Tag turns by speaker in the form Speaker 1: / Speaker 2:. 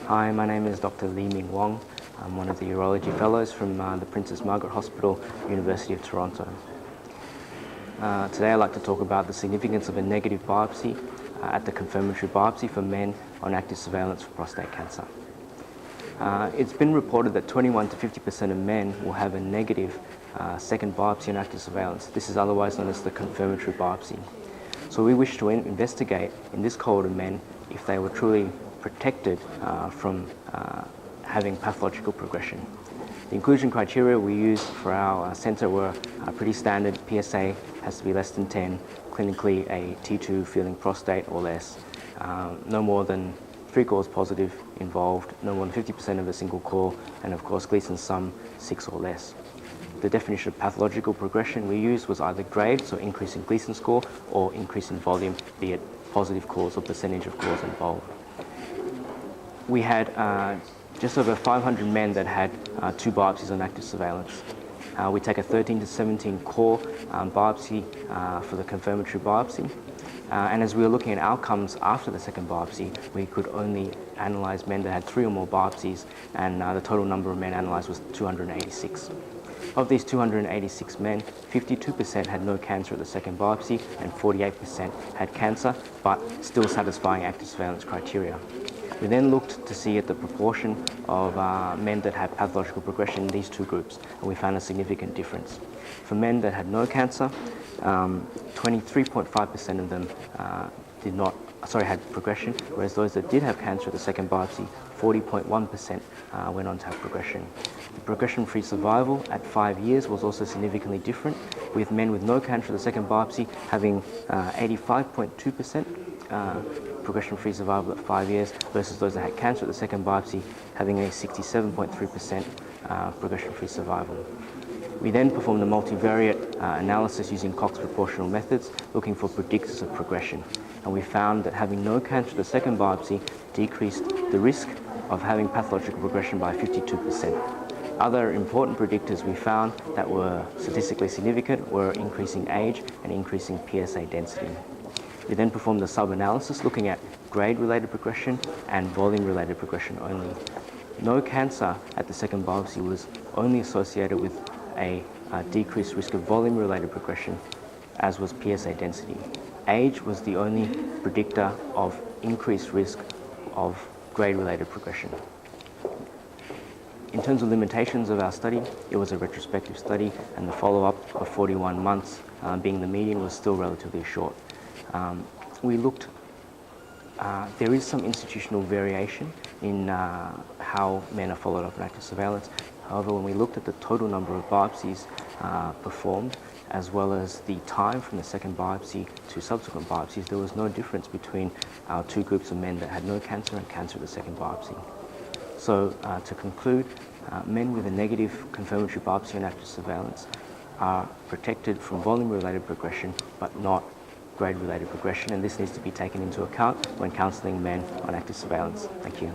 Speaker 1: Hi, my name is Dr. Lih-Ming Wong. I'm one of the Urology Fellows from the Princess Margaret Hospital, University of Toronto. Today I'd like to talk about the significance of a negative biopsy at the confirmatory biopsy for men on active surveillance for prostate cancer. It's been reported that 21 to 50% of men will have a negative second biopsy on active surveillance. This is otherwise known as the confirmatory biopsy. So we wish to investigate in this cohort of men if they were truly protected from having pathological progression. The inclusion criteria we used for our centre were pretty standard. PSA has to be less than 10, clinically a T2 feeling prostate or less, no more than 3 cores positive involved, no more than 50% of a single core, and of course Gleason sum 6 or less. The definition of pathological progression we used was either grade, so increase in Gleason score, or increase in volume, be it positive cores or percentage of cores involved. We had just over 500 men that had 2 biopsies on active surveillance. We take a 13 to 17 core biopsy for the confirmatory biopsy. And as we were looking at outcomes after the second biopsy, we could only analyze men that had 3 or more biopsies, and the total number of men analyzed was 286. Of these 286 men, 52% had no cancer at the second biopsy and 48% had cancer, but still satisfying active surveillance criteria. We then looked to see at the proportion of men that had pathological progression in these 2 groups, and we found a significant difference. For men that had no cancer, 23.5% of them had progression, whereas those that did have cancer at the second biopsy, 40.1% went on to have progression. The progression-free survival at 5 years was also significantly different, with men with no cancer at the second biopsy having 85.2% progression-free survival at 5 years, versus those that had cancer at the second biopsy having a 67.3% progression-free survival. We then performed a multivariate analysis using Cox proportional methods, looking for predictors of progression. And we found that having no cancer at the second biopsy decreased the risk of having pathological progression by 52%. Other important predictors we found that were statistically significant were increasing age and increasing PSA density. We then performed a sub-analysis looking at grade-related progression and volume-related progression only. No cancer at the second biopsy was only associated with a decreased risk of volume-related progression, as was PSA density. Age was the only predictor of increased risk of grade-related progression. In terms of limitations of our study, it was a retrospective study, and the follow-up of 41 months being the median was still relatively short. We looked, there is some institutional variation in how men are followed up in active surveillance. However, when we looked at the total number of biopsies performed, as well as the time from the second biopsy to subsequent biopsies, there was no difference between our 2 groups of men that had no cancer and cancer at the second biopsy. So to conclude, men with a negative confirmatory biopsy on active surveillance are protected from volume-related progression, but not grade-related progression, and this needs to be taken into account when counselling men on active surveillance. Thank you.